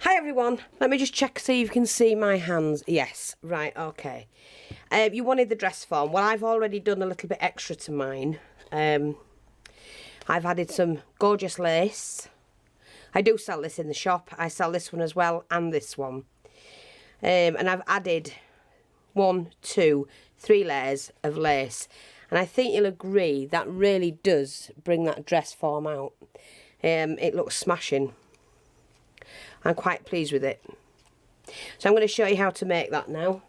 Hi everyone, let me just check so you can see my hands. Yes, right, okay. You wanted the dress form. Well, I've already done a little bit extra to mine. I've added some gorgeous lace. I do sell this in the shop. I sell this one as well and this one. And I've added 1, 2, 3 layers of lace. And I think you'll agree that really does bring that dress form out. It looks smashing. I'm quite pleased with it. So I'm going to show you how to make that now.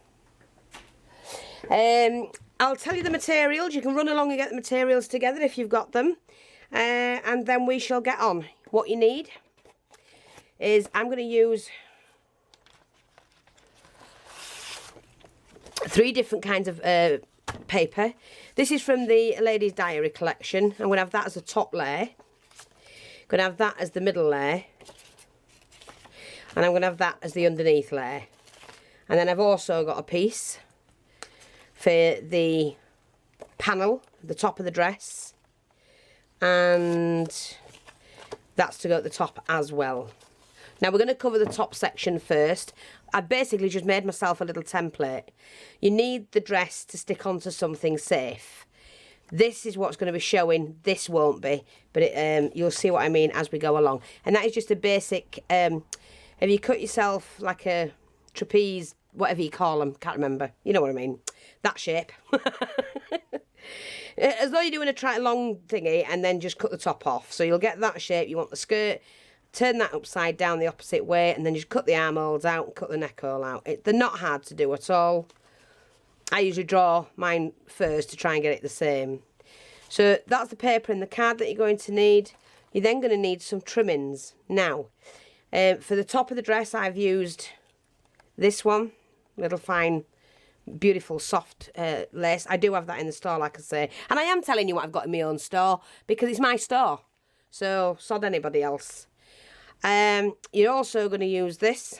I'll tell you the materials. You can run along and get the materials together if you've got them. And then we shall get on. What you need is I'm going to use 3 different kinds of paper. This is from the Ladies Diary collection. I'm going to have that as a top layer. I'm going to have that as the middle layer. And I'm going to have that as the underneath layer. And then I've also got a piece for the panel, the top of the dress. And that's to go at the top as well. Now we're going to cover the top section first. I basically just made myself a little template. You need the dress to stick onto something safe. This is what's going to be showing. This won't be. But you'll see what I mean as we go along. And that is just a basic... if you cut yourself like a trapeze, whatever you call them, can't remember, you know what I mean, that shape. As though you're doing a long thingy and then just cut the top off. So you'll get that shape. You want the skirt, turn that upside down the opposite way, and then just cut the armholes out and cut the neck hole out. They're not hard to do at all. I usually draw mine first to try and get it the same. So that's the paper and the card that you're going to need. You're then going to need some trimmings. Now, for the top of the dress, I've used this one, little fine, beautiful, soft lace. I do have that in the store, like I say. And I am telling you what I've got in my own store, because it's my store. So, sod anybody else. You're also going to use this.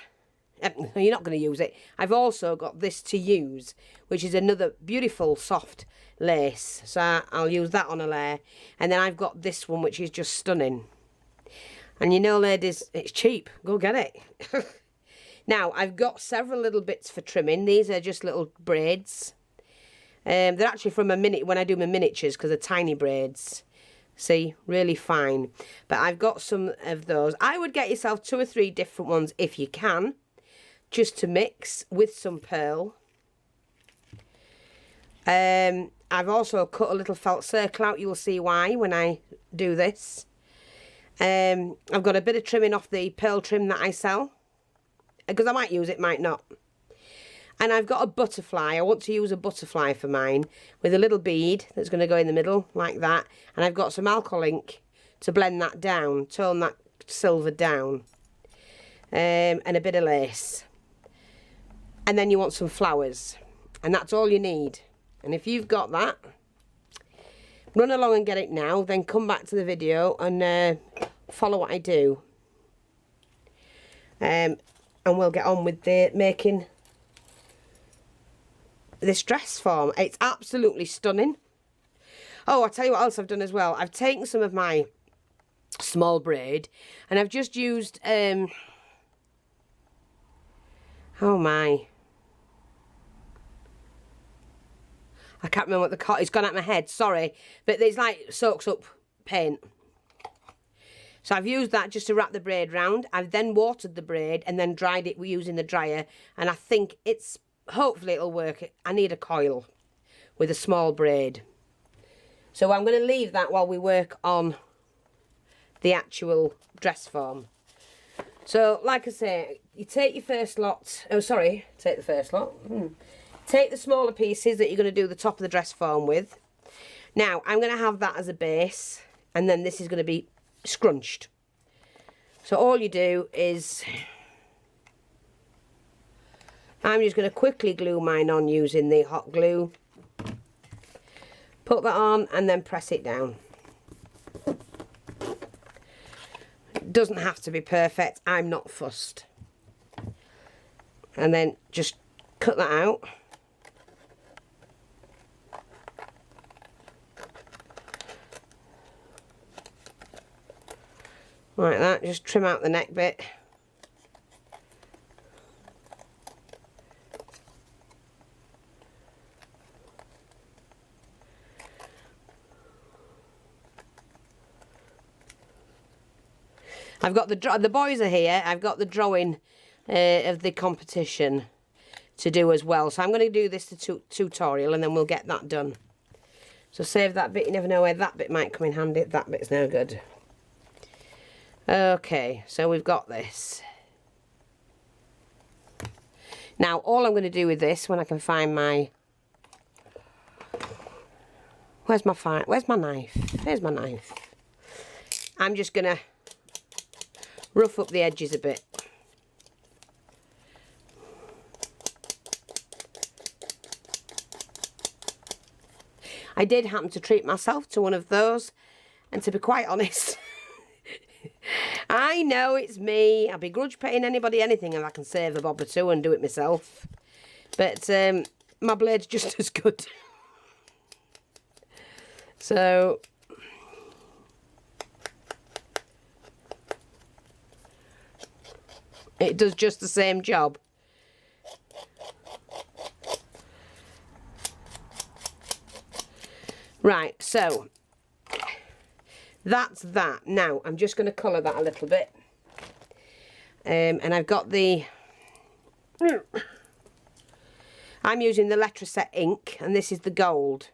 You're not going to use it. I've also got this to use, which is another beautiful, soft lace. So, I'll use that on a layer. And then I've got this one, which is just stunning. And you know, ladies, it's cheap. Go get it. Now, I've got several little bits for trimming. These are just little braids. They're actually from when I do my miniatures, because they're tiny braids. See, really fine. But I've got some of those. I would get yourself 2 or 3 different ones if you can, just to mix with some pearl. I've also cut a little felt circle out. You'll see why when I do this. I've got a bit of trimming off the pearl trim that I sell, because I might use it, might not. And I've got a butterfly. I want to use a butterfly for mine with a little bead that's going to go in the middle like that. And I've got some alcohol ink to blend that down, tone that silver down, and a bit of lace. And then you want some flowers, and that's all you need. And if you've got that, run along and get it now, then come back to the video and follow what I do. And we'll get on with making this dress form. It's absolutely stunning. Oh, I'll tell you what else I've done as well. I've taken some of my small braid and I've just used, oh my, I can't remember what it's gone out my head, sorry. But it's like soaks up paint. So I've used that just to wrap the braid round. I've then watered the braid and then dried it using the dryer. And I think hopefully it'll work. I need a coil with a small braid. So I'm going to leave that while we work on the actual dress form. So like I say, you take your first lot. Oh, sorry, take the first lot. Take the smaller pieces that you're going to do the top of the dress form with. Now, I'm going to have that as a base, and then this is going to be scrunched. So all you do is, I'm just going to quickly glue mine on using the hot glue. Put that on and then press it down. It doesn't have to be perfect. I'm not fussed. And then just cut that out. Like that, just trim out the neck bit. I've got the boys are here. I've got the drawing of the competition to do as well. So I'm going to do this tutorial and then we'll get that done. So save that bit. You never know where that bit might come in handy. That bit's no good. Okay, so we've got this. Now, all I'm going to do with this, when I can find my... Where's my knife? Here's my knife. I'm just going to rough up the edges a bit. I did happen to treat myself to one of those, and to be quite honest, I know it's me. I begrudge paying anybody anything if I can save a bob or two and do it myself. But my blade's just as good. So it does just the same job. Right, so that's that. Now I'm just going to colour that a little bit. And I've got the... I'm using the Letraset ink, and this is the gold.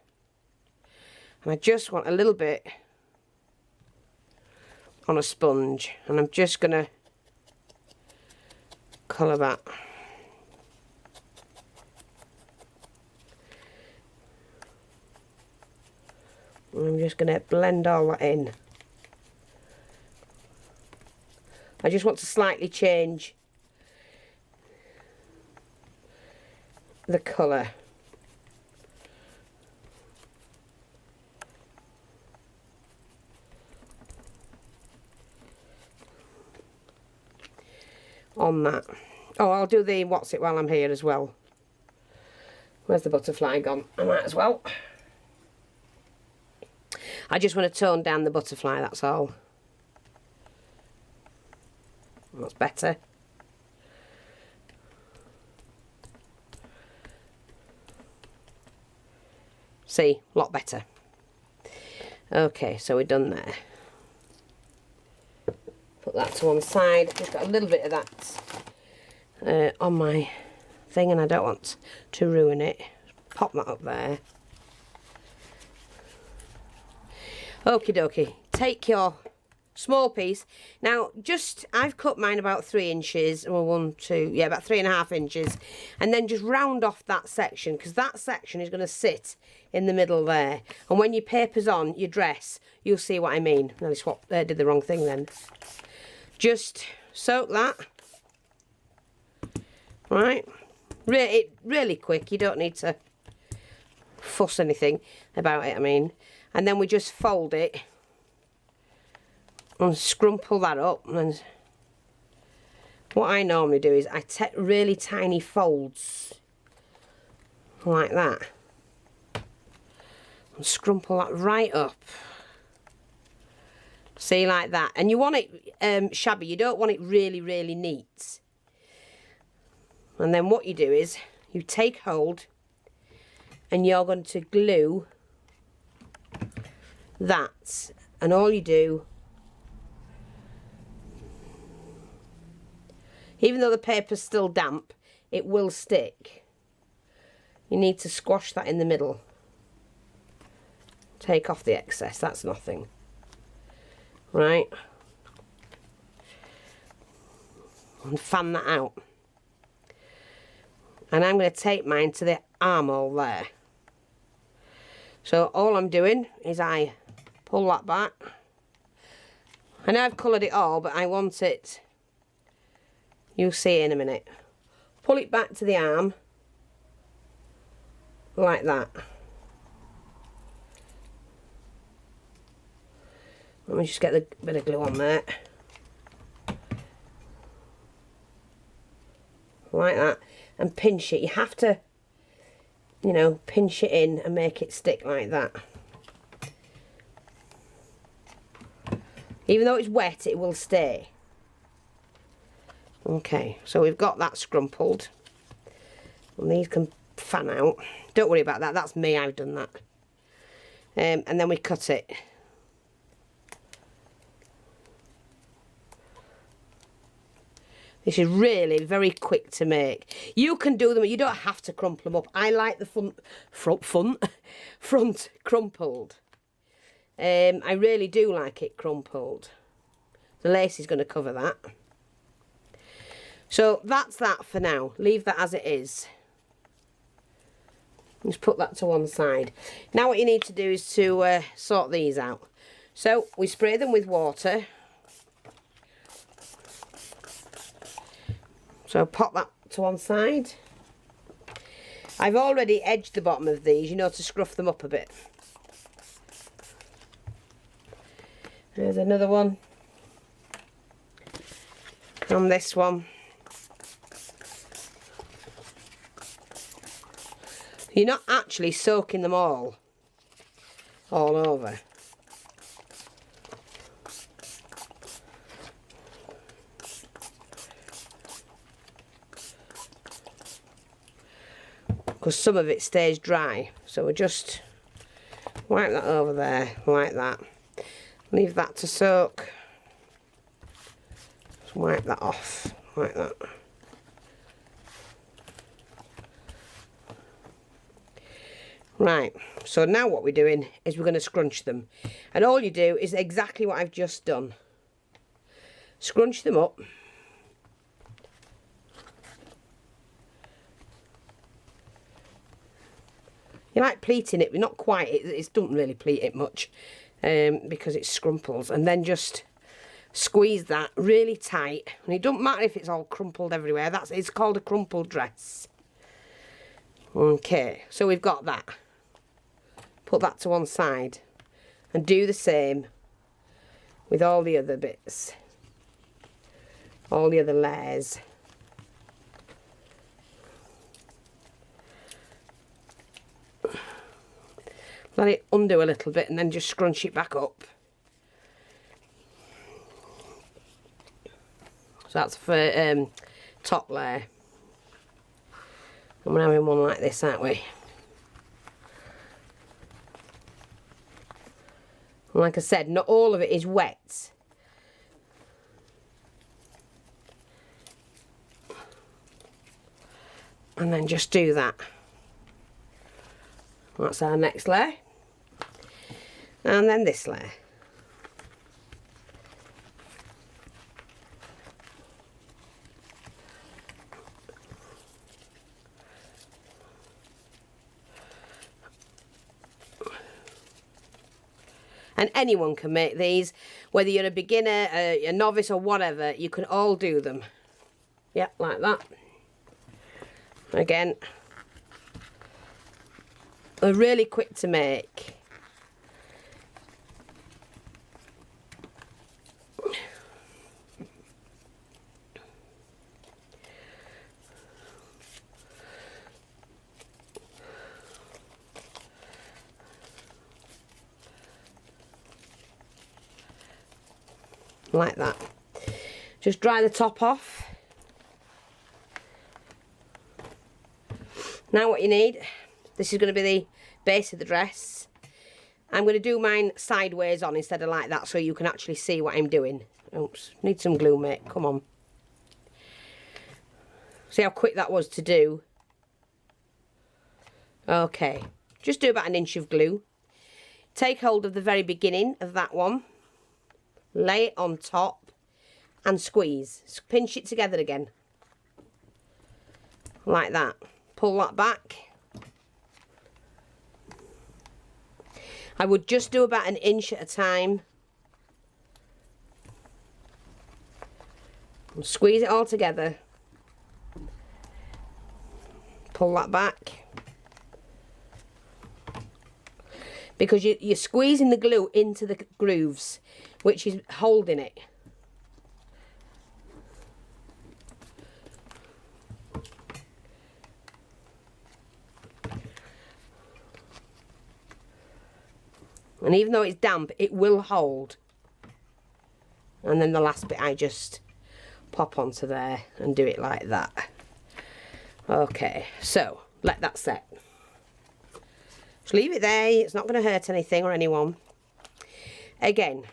And I just want a little bit on a sponge, and I'm just going to colour that. And I'm just going to blend all that in. I just want to slightly change the colour. On that. Oh, I'll do the what's it while I'm here as well. Where's the butterfly gone? I might as well. I just want to tone down the butterfly, that's all. That's better. See, a lot better. Okay, so we're done there. Put that to one side. Just got a little bit of that on my thing, and I don't want to ruin it. Pop that up there. Okie dokie. Take your small piece. Now, I've cut mine about 3 inches, or about 3.5 inches, and then just round off that section, because that section is going to sit in the middle there. And when your paper's on your dress, you'll see what I mean. I did the wrong thing then. Just soak that. Right. Really quick. You don't need to fuss anything about it, I mean. And then we just fold it and scrumple that up. And what I normally do is I take really tiny folds like that and scrumple that right up. See, like that. And you want it shabby. You don't want it really, really neat. And then what you do is you take hold and you're going to glue that, and all you do, even though the paper's still damp, it will stick. You need to squash that in the middle. Take off the excess, that's nothing. Right, and fan that out. And I'm going to take mine to the armhole there. So all I'm doing is I pull that back. I know I've coloured it all, but I want it, you'll see in a minute. Pull it back to the arm, like that. Let me just get the bit of glue on there. Like that. And pinch it. You have to, you know, pinch it in and make it stick like that. Even though it's wet, it will stay. Okay, so we've got that scrumpled. And these can fan out. Don't worry about that, that's me, I've done that. And then we cut it. This is really very quick to make. You can do them, you don't have to crumple them up. I like the front crumpled. I really do like it crumpled. The lace is going to cover that. So that's that for now. Leave that as it is. Just put that to one side. Now what you need to do is to sort these out. So we spray them with water. So pop that to one side. I've already edged the bottom of these, you know, to scruff them up a bit. There's another one. And this one. You're not actually soaking them all over. Because some of it stays dry. So we just wipe that over there like that. Leave that to soak. Just wipe that off like that. Right, so now what we're doing is we're going to scrunch them. And all you do is exactly what I've just done. Scrunch them up. You like pleating it, but not quite. It doesn't really pleat it much because it scrumples. And then just squeeze that really tight. And it doesn't matter if it's all crumpled everywhere. It's called a crumpled dress. Okay, so we've got that. Put that to one side and do the same with all the other bits, all the other layers. Let it undo a little bit and then just scrunch it back up. So that's for top layer. And we're having one like this, aren't we? Like I said, not all of it is wet. And then just do that. That's our next layer. And then this layer. And anyone can make these, whether you're a beginner, a novice or whatever, you can all do them. Yep, like that. Again, they're really quick to make. Like that. Just dry the top off. Now what you need, this is going to be the base of the dress. I'm going to do mine sideways on instead of like that so you can actually see what I'm doing. Oops, need some glue, mate, come on. See how quick that was to do? Okay, just do about 1 inch of glue. Take hold of the very beginning of that one. Lay it on top and squeeze. Pinch it together again. Like that. Pull that back. I would just do about 1 inch at a time. And squeeze it all together. Pull that back. Because you're squeezing the glue into the grooves, which is holding it. And even though it's damp, it will hold. And then the last bit I just pop onto there and do it like that. Okay, so let that set. Just leave it there, it's not going to hurt anything or anyone. Again,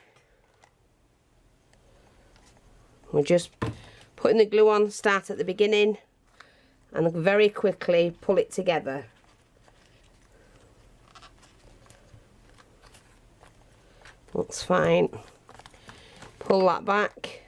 we'll just Putting the glue on, start at the beginning and very quickly pull it together. That's fine. Pull that back.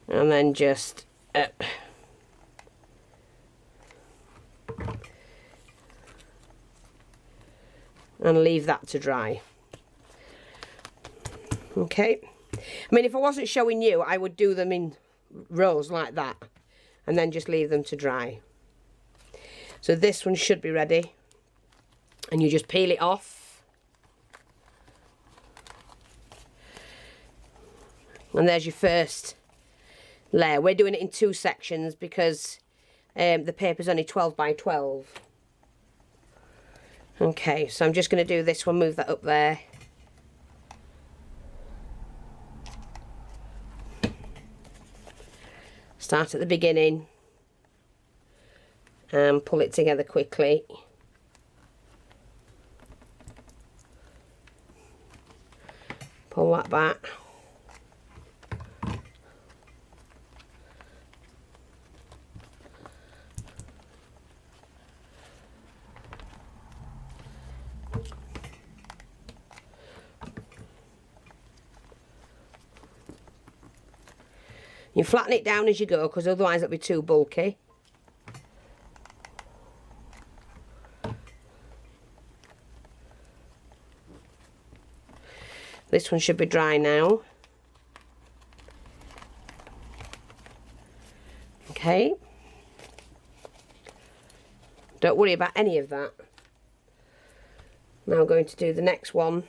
And then just and leave that to dry. Okay. I mean, if I wasn't showing you, I would do them in rows like that and then just leave them to dry. So this one should be ready, and you just peel it off. And there's your first layer. We're doing it in 2 sections because the paper's only 12 by 12. Okay, so I'm just going to do this one, move that up there. Start at the beginning and pull it together quickly. Pull that back. You flatten it down as you go, because otherwise it'll be too bulky. This one should be dry now. Okay. Don't worry about any of that. Now I'm going to do the next one.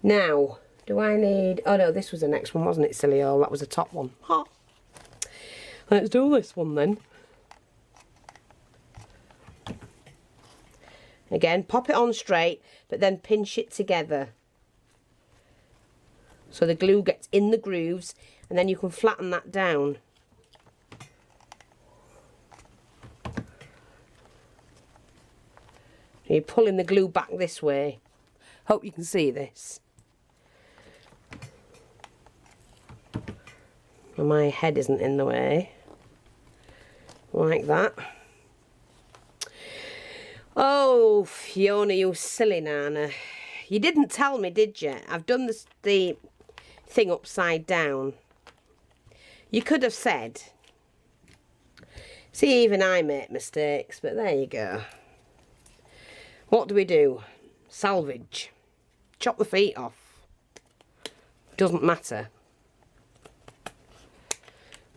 Now, do I need... Oh no, this was the next one, wasn't it, silly old? That was the top one. Ha. Let's do this one then. Again, pop it on straight, but then pinch it together. So the glue gets in the grooves, and then you can flatten that down. You're pulling the glue back this way. Hope you can see this. And my head isn't in the way. Like that. Oh, Fiona, you silly Nana. You didn't tell me, did you? I've done the thing upside down. You could have said. See, even I make mistakes, but there you go. What do? Salvage. Chop the feet off. Doesn't matter.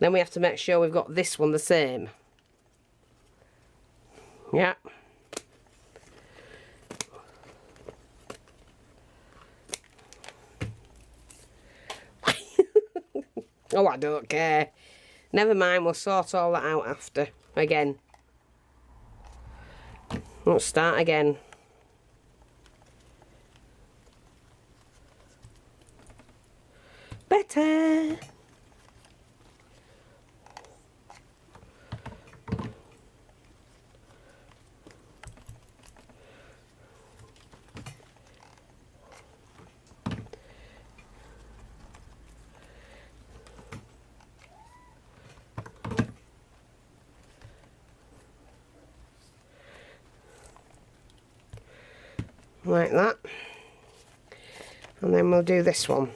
Then we have to make sure we've got this one the same. Yeah. Oh, I don't care. Never mind, we'll sort all that out after. Again. Let's start again. Better. Like that. And then we'll do this one.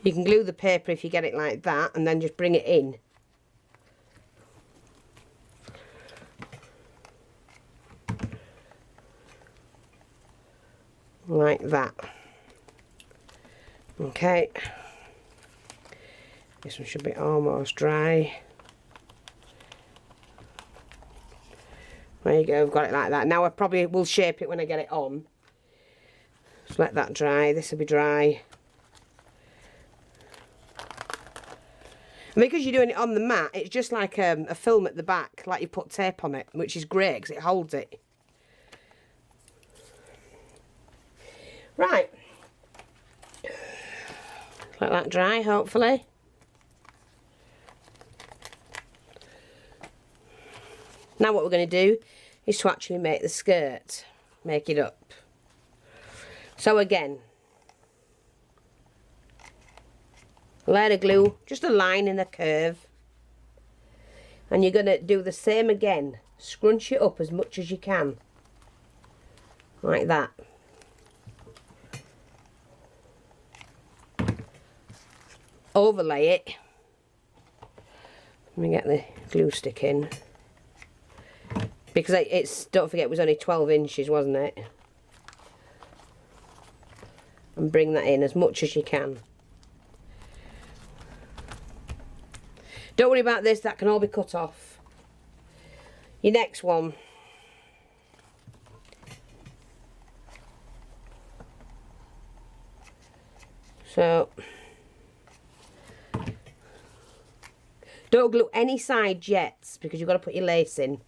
You can glue the paper if you get it like that, and then just bring it in. Like that. Okay. This one should be almost dry. There you go, I've got it like that. Now I probably will shape it when I get it on. Just let that dry. This will be dry. And because you're doing it on the mat, it's just like a film at the back, like you put tape on it, which is great because it holds it. Right. Let that dry, hopefully. Now what we're going to do is to actually make the skirt. Make it up. So again, layer of glue, just a line and a curve. And you're going to do the same again. Scrunch it up as much as you can. Like that. Overlay it. Let me get the glue stick in. Because it's, don't forget, it was only 12 inches, wasn't it? And bring that in as much as you can. Don't worry about this, that can all be cut off. Your next one. So, don't glue any side yet because you've got to put your lace in.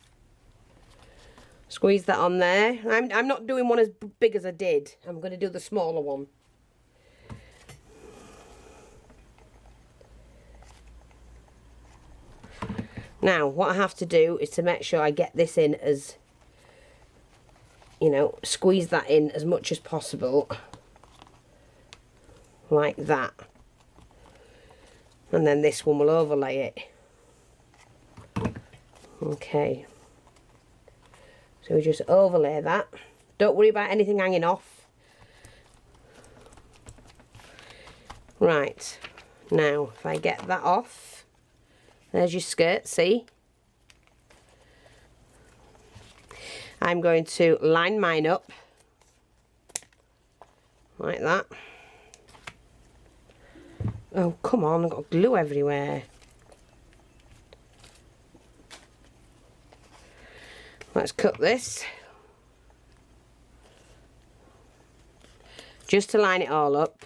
Squeeze that on there. I'm not doing one as big as I did. I'm going to do the smaller one. Now, what I have to do is to make sure I get this in as, you know, squeeze that in as much as possible. Like that. And then this one will overlay it. Okay. So we just overlay that. Don't worry about anything hanging off. Right. Now, if I get that off, there's your skirt, see? I'm going to line mine up. Like that. Oh, come on, I've got glue everywhere. Let's cut this. Just to line it all up.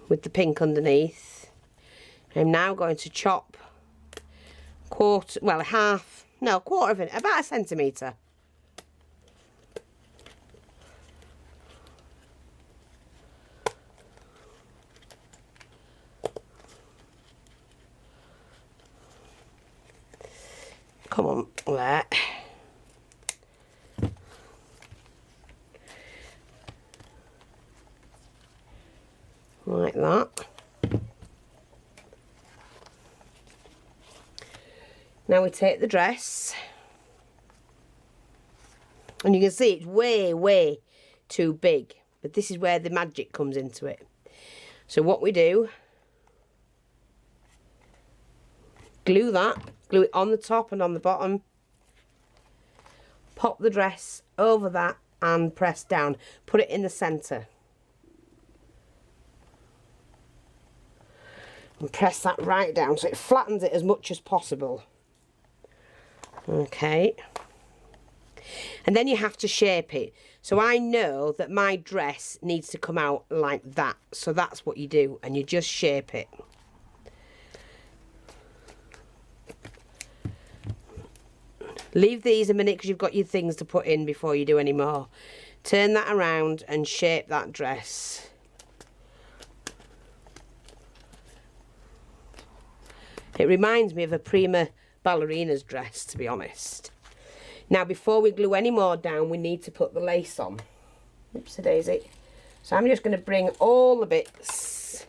With the pink underneath. I'm now going to chop quarter of it, about 1 centimetre. Come on, there. Like that. Now we take the dress. And you can see it's way, way too big. But this is where the magic comes into it. So what we do, glue that. Glue it on the top and on the bottom. Pop the dress over that and press down. Put it in the centre. And press that right down so it flattens it as much as possible. Okay. And then you have to shape it. So I know that my dress needs to come out like that. So that's what you do. And you just shape it. Leave these a minute because you've got your things to put in before you do any more. Turn that around and shape that dress. It reminds me of a prima ballerina's dress, to be honest. Now, before we glue any more down, we need to put the lace on. Oopsie daisy. So I'm just going to bring all the bits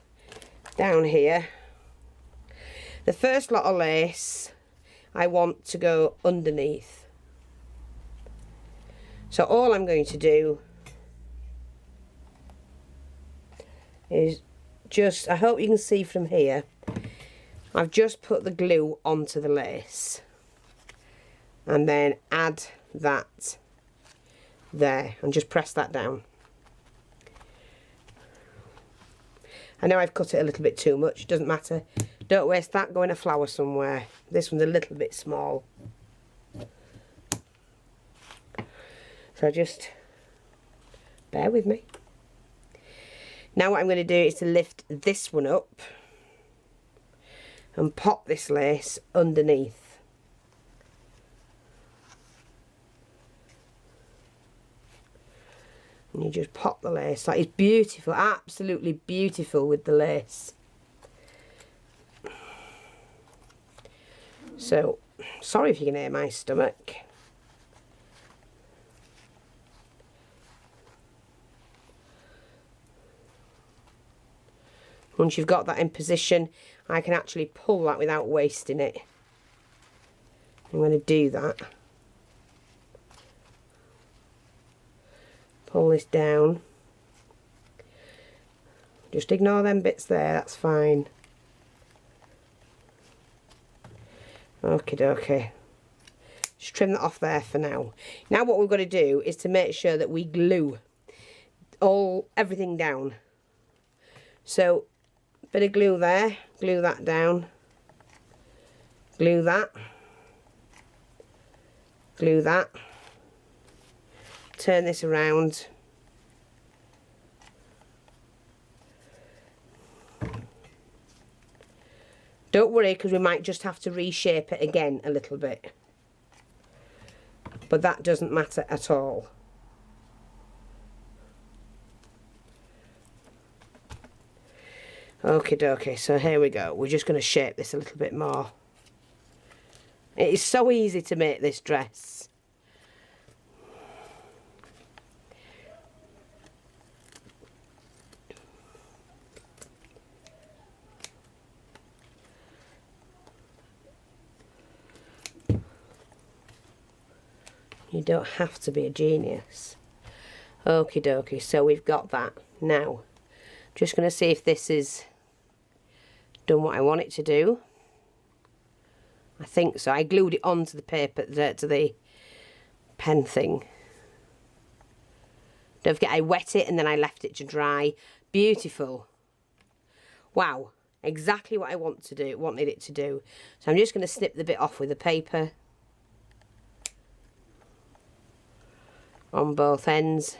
down here. The first lot of lace I want to go underneath. So all I'm going to do is just, I hope you can see from here, I've just put the glue onto the lace and then add that there and just press that down. I know I've cut it a little bit too much, doesn't matter. Don't waste that, go in a flower somewhere. This one's a little bit small. So just bear with me. Now what I'm going to do is to lift this one up and pop this lace underneath. And you just pop the lace. That is beautiful, absolutely beautiful with the lace. So, sorry if you can hear my stomach. Once you've got that in position, I can actually pull that without wasting it. I'm going to do that. Pull this down. Just ignore them bits there, that's fine. Okie dokie. Just trim that off there for now. Now what we've got to do is to make sure that we glue everything down. So, bit of glue there, glue that down, glue that, glue that. Turn this around. Don't worry, because we might just have to reshape it again a little bit. But that doesn't matter at all. Okie dokie, so here we go. We're just going to shape this a little bit more. It is so easy to make this dress. You don't have to be a genius. Okie dokie, so we've got that. Now, just going to see if this is done what I want it to do. I think so. I glued it onto the paper, to the pen thing. Don't forget, I wet it and then I left it to dry. Beautiful. Wow, exactly what I wanted it to do. So I'm just going to snip the bit off with the paper on both ends.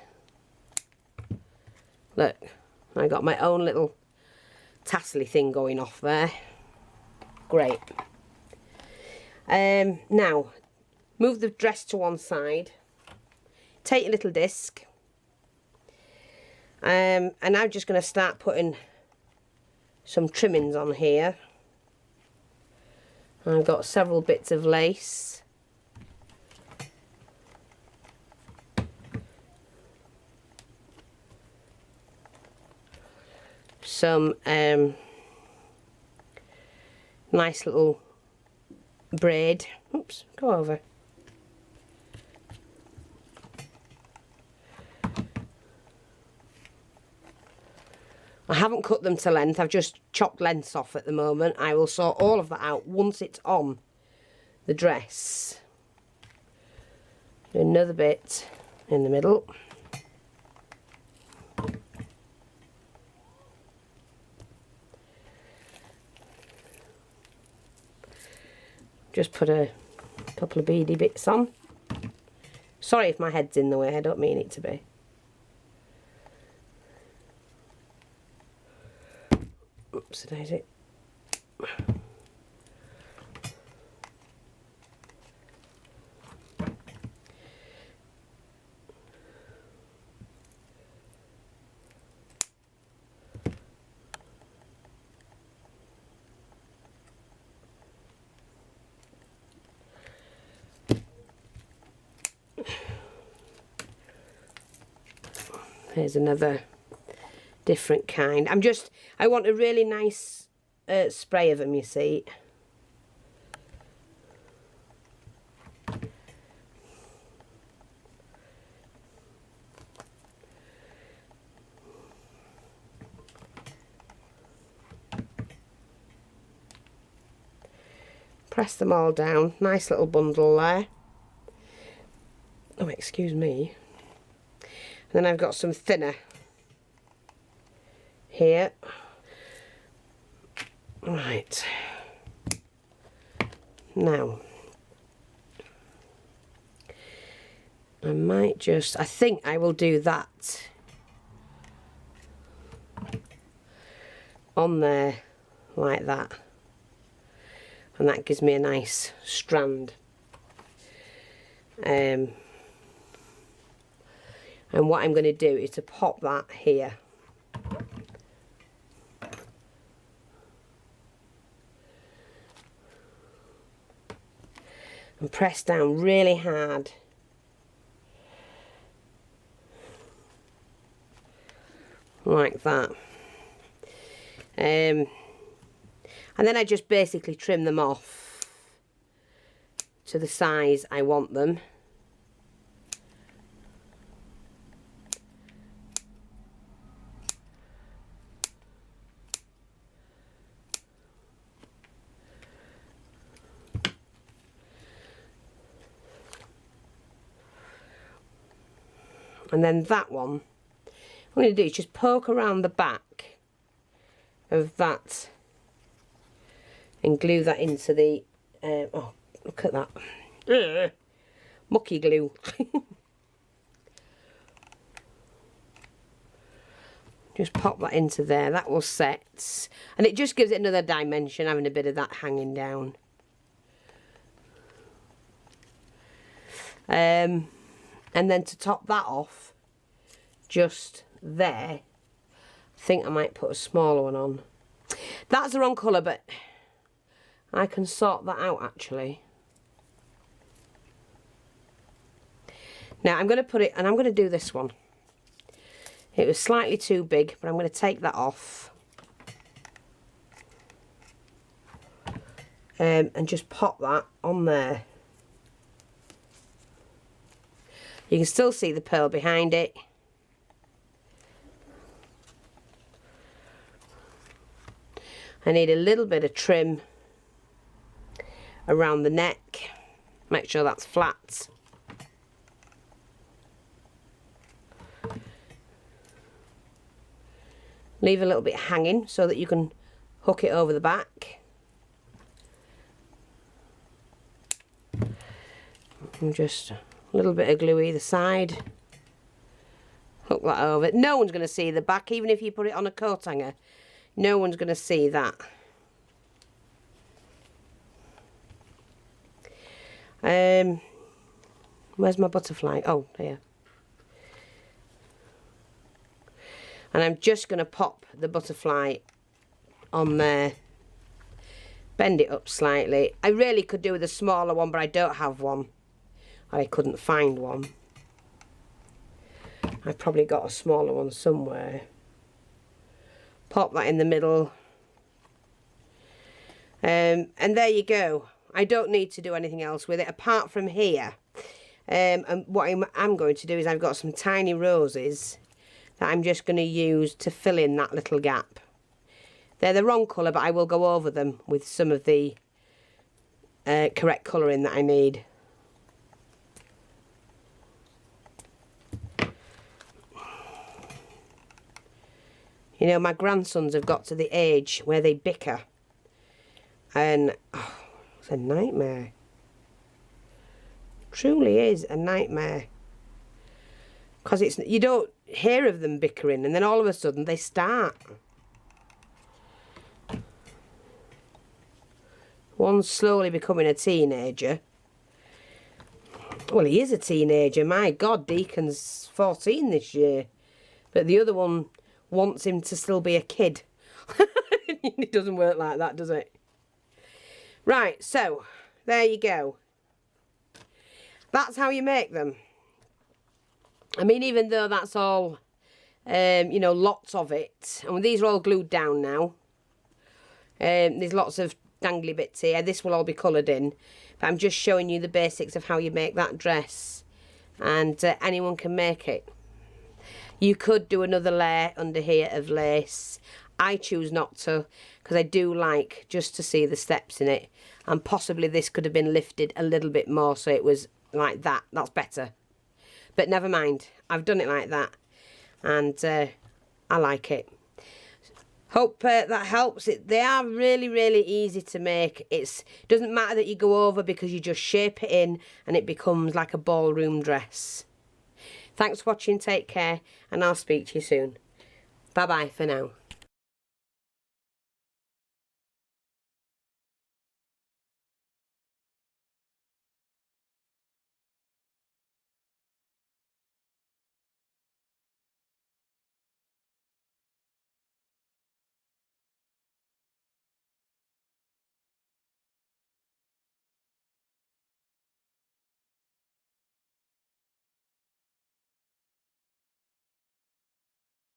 Look, I got my own little tassely thing going off there. Great. Now, move the dress to one side. Take your little disc. And I'm just going to start putting some trimmings on here. I've got several bits of lace. Some nice little braid. Oops, go over. I haven't cut them to length, I've just chopped lengths off at the moment. I will sort all of that out once it's on the dress. Another bit in the middle. Just put a couple of beady bits on. Sorry if my head's in the way, I don't mean it to be. Oops, daisy. Here's another different kind. I want a really nice spray of them, you see. Press them all down. Nice little bundle there. Oh, excuse me. And then I've got some thinner here. Right. Now, I think I will do that on there like that. and that gives me a nice strand. And what I'm going to do is to pop that here. And press down really hard. Like that. And then I just basically trim them off to the size I want them. And then that one, what I'm going to do is just poke around the back of that and glue that into the, oh, look at that. Ugh. Mucky glue. Just pop that into there, that will set. And it just gives it another dimension, having a bit of that hanging down. And then to top that off, just there, I think I might put a smaller one on. That's the wrong colour, but I can sort that out actually. Now I'm going to put it, and I'm going to do this one. It was slightly too big, but I'm going to take that off. And just pop that on there. You can still see the pearl behind it. I need a little bit of trim around the neck. Make sure that's flat. Leave a little bit hanging so that you can hook it over the back. And just a little bit of glue either side. Hook that over. No one's going to see the back, even if you put it on a coat hanger. No one's going to see that. Where's my butterfly? Oh, here. And I'm just going to pop the butterfly on there. Bend it up slightly. I really could do with a smaller one, but I don't have one. I couldn't find one. I probably got a smaller one somewhere. Pop that in the middle. And there you go. I don't need to do anything else with it apart from here. And what I'm going to do is I've got some tiny roses that I'm just going to use to fill in that little gap. They're the wrong colour, but I will go over them with some of the correct colouring that I need. You know, my grandsons have got to the age where they bicker. And oh, it's a nightmare. Truly is a nightmare. Because it's, you don't hear of them bickering, and then all of a sudden they start. One's slowly becoming a teenager. Well, he is a teenager. My God, Deacon's 14 this year. But the other one wants him to still be a kid. It doesn't work like that, does it? Right, so there you go. That's how you make them. I mean, even though that's all, you know, lots of it. And these are all glued down now. There's lots of dangly bits here. This will all be coloured in. But I'm just showing you the basics of how you make that dress. And anyone can make it. You could do another layer under here of lace. I choose not to, because I do like just to see the steps in it. And possibly this could have been lifted a little bit more so it was like that. That's better. But never mind. I've done it like that. And I like it. Hope that helps. They are really, really easy to make. It doesn't matter that you go over, because you just shape it in and it becomes like a ballroom dress. Thanks for watching. Take care. And I'll speak to you soon. Bye-bye for now.